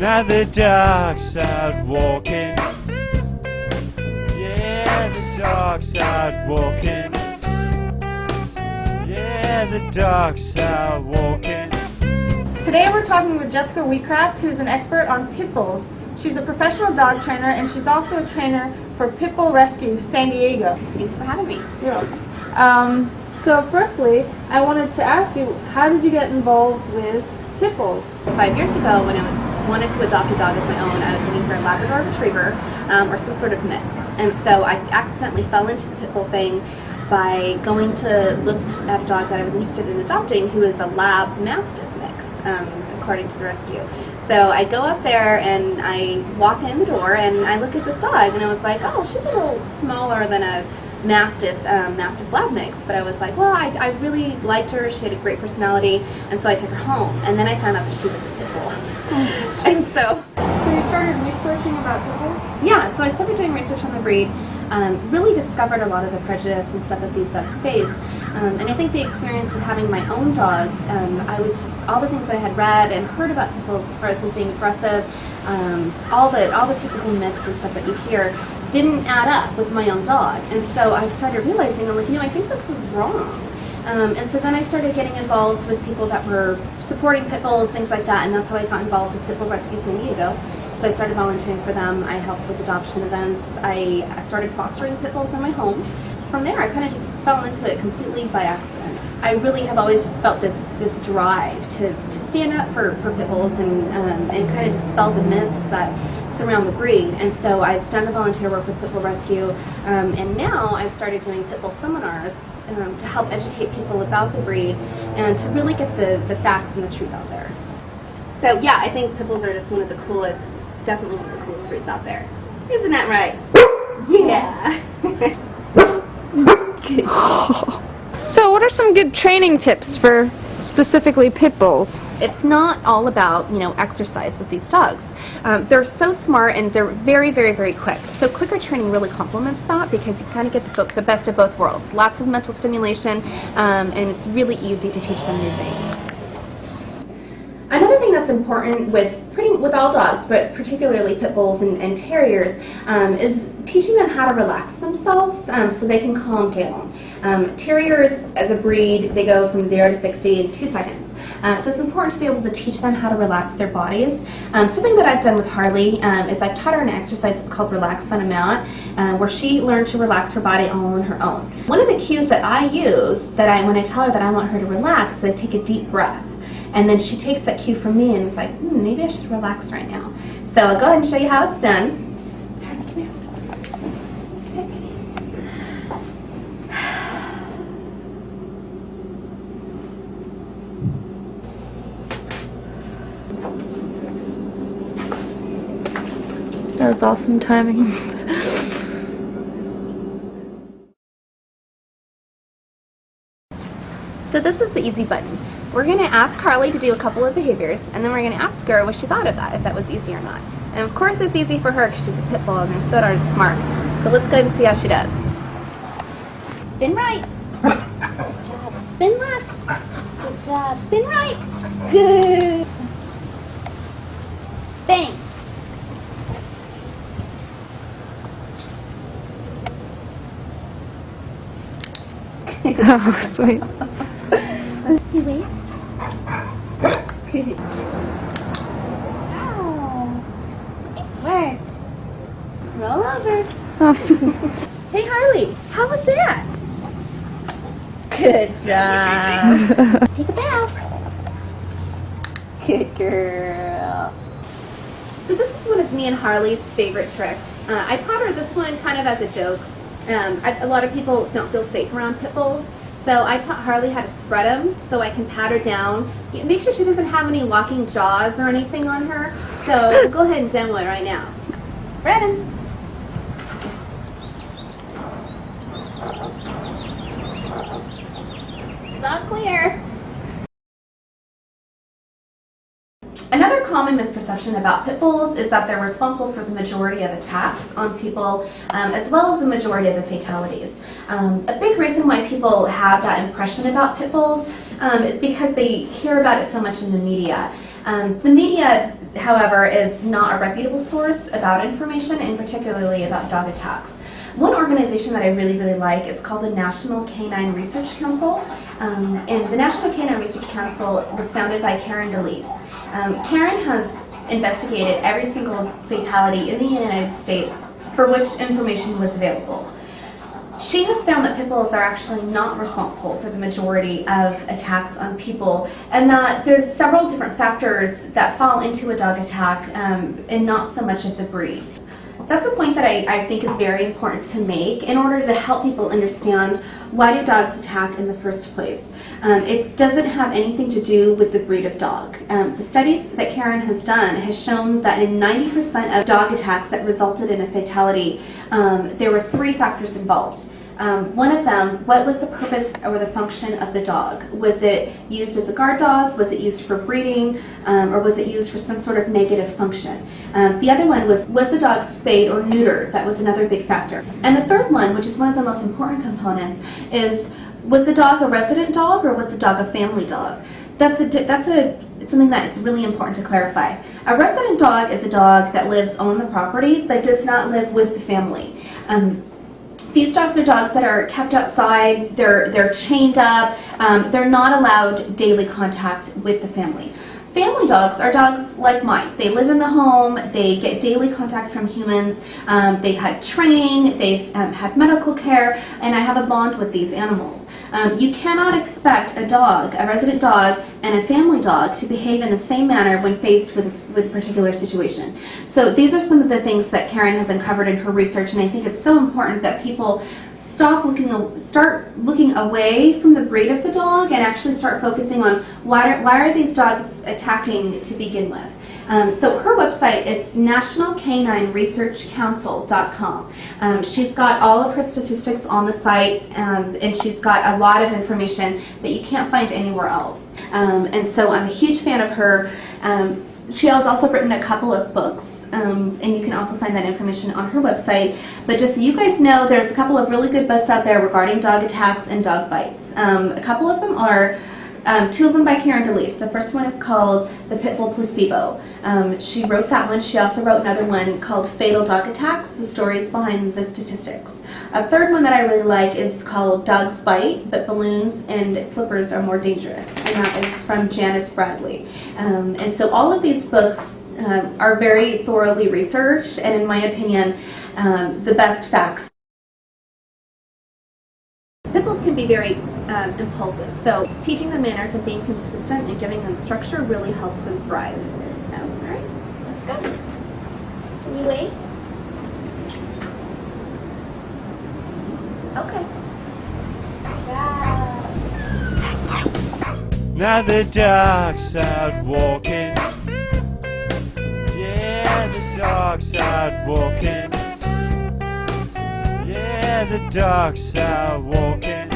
Now the dog's out walking. Yeah, the dog's out walking. Yeah, the dog's out walking. Today we're talking with Jessica Wheatcraft, who's an expert on Pitbulls. She's a professional dog trainer and she's also a trainer for Pitbull Rescue San Diego. Thanks for having me. You're welcome. So firstly, I wanted to ask you, how did you get involved with Pitbulls? 5 years ago, when I wanted to adopt a dog of my own, I was looking for a Labrador Retriever or some sort of mix. And so I accidentally fell into the Pitbull thing by going to look at a dog that I was interested in adopting, who is a Lab Mastiff mix, according to the rescue. So I go up there and I walk in the door and I look at this dog and I was like, oh, she's a little smaller than a Mastiff Lab mix, but I was like, well, I really liked her. She had a great personality, and so I took her home. And then I found out that she was a pit bull. And so you started researching about Pitbulls? Yeah, so I started doing research on the breed. Really discovered a lot of the prejudice and stuff that these dogs face. And I think the experience with having my own dog, I was just, all the things I had read and heard about pit bulls as far as them being aggressive, all the typical myths and stuff that you hear didn't add up with my own dog. And so I started realizing, I'm like, I think this is wrong. And so then I started getting involved with people that were supporting pit bulls, things like that, and that's how I got involved with Pitbull Rescue San Diego. So I started volunteering for them. I helped with adoption events. I started fostering pit bulls in my home. From there, I kind of just fell into it completely by accident. I really have always just felt this drive to stand up for pit bulls and kind of dispel the myths that surround the breed. And so I've done the volunteer work with Pitbull Rescue, and now I've started doing pitbull seminars to help educate people about the breed and to really get the facts and the truth out there. So yeah, I think pit bulls are just one of the coolest, definitely one of the coolest breeds out there. Isn't that right? Yeah. So what are some good training tips for specifically pit bulls? It's not all about, exercise with these dogs. They're so smart and they're very, very, very quick. So clicker training really complements that because you kind of get the best of both worlds. Lots of mental stimulation, and it's really easy to teach them new things. Another thing that's important with all dogs, but particularly pit bulls and terriers, is teaching them how to relax themselves so they can calm down. Terriers, as a breed, they go from 0 to 60 in 2 seconds. So it's important to be able to teach them how to relax their bodies. Something that I've done with Harley is I've taught her an exercise that's called Relax on a Mat, where she learned to relax her body all on her own. One of the cues that I use when I tell her that I want her to relax is I take a deep breath. And then she takes that cue from me and it's like, maybe I should relax right now. So I'll go ahead and show you how it's done. Come here. That was awesome timing. So this is the easy button. We're going to ask Harley to do a couple of behaviors, and then we're going to ask her what she thought of that, if that was easy or not. And of course it's easy for her because she's a pit bull and they're so darn smart. So let's go ahead and see how she does. Spin right. Good job. Spin left. Good job. Spin right. Good. Bang. Oh, sweet. You wait. Nice work. Roll over. Oh, sweet. Hey Harley, how was that? Good job. Take a bow. Good girl. So this is one of me and Harley's favorite tricks. I taught her this one kind of as a joke. A lot of people don't feel safe around pit bulls. So I taught Harley how to spread them so I can pat her down. Make sure she doesn't have any walking jaws or anything on her. So go ahead and demo it right now. Spread them. She's all clear. Another common misperception about pit bulls is that they're responsible for the majority of attacks on people, as well as the majority of the fatalities. A big reason why people have that impression about pit bulls is because they hear about it so much in the media. The media however, is not a reputable source about information, and particularly about dog attacks. One organization that I really, really like is called the National Canine Research Council. And the National Canine Research Council was founded by Karen DeLeese. Karen has investigated every single fatality in the United States for which information was available. She has found that pit bulls are actually not responsible for the majority of attacks on people, and that there's several different factors that fall into a dog attack, and not so much of the breed. That's a point that I think is very important to make in order to help people understand why do dogs attack in the first place. It doesn't have anything to do with the breed of dog. The studies that Karen has done has shown that in 90% of dog attacks that resulted in a fatality, there was 3 factors involved. One of them, what was the purpose or the function of the dog? Was it used as a guard dog? Was it used for breeding? Or was it used for some sort of negative function? The other one was the dog spayed or neutered? That was another big factor. And the third one, which is one of the most important components, is was the dog a resident dog or was the dog a family dog? That's something that it's really important to clarify. A resident dog is a dog that lives on the property but does not live with the family. These dogs are dogs that are kept outside, they're chained up, they're not allowed daily contact with the family. Family dogs are dogs like mine. They live in the home, they get daily contact from humans, they've had training, they've had medical care, and I have a bond with these animals. You cannot expect a dog, a resident dog, and a family dog to behave in the same manner when faced with a particular situation. So these are some of the things that Karen has uncovered in her research, and I think it's so important that people start looking away from the breed of the dog and actually start focusing on why are these dogs attacking to begin with. So her website, it's nationalcanineresearchcouncil.com. She's got all of her statistics on the site, and she's got a lot of information that you can't find anywhere else. And so I'm a huge fan of her. She has also written a couple of books, and you can also find that information on her website. But just so you guys know, there's a couple of really good books out there regarding dog attacks and dog bites. A couple of them are 2 of them by Karen DeLeese. The first one is called The Pitbull Placebo. She wrote that one. She also wrote another one called Fatal Dog Attacks, the stories behind the statistics. A third one that I really like is called Dogs Bite, but Balloons and Slippers Are More Dangerous, and that is from Janice Bradley. And so all of these books are very thoroughly researched, and in my opinion, the best facts. Pit bulls can be very impulsive, so teaching them manners and being consistent and giving them structure really helps them thrive. All right, let's go. Can you wait? Okay. Now the dog's out walking. Yeah, the dog's out walking. Yeah, the dog's out walking.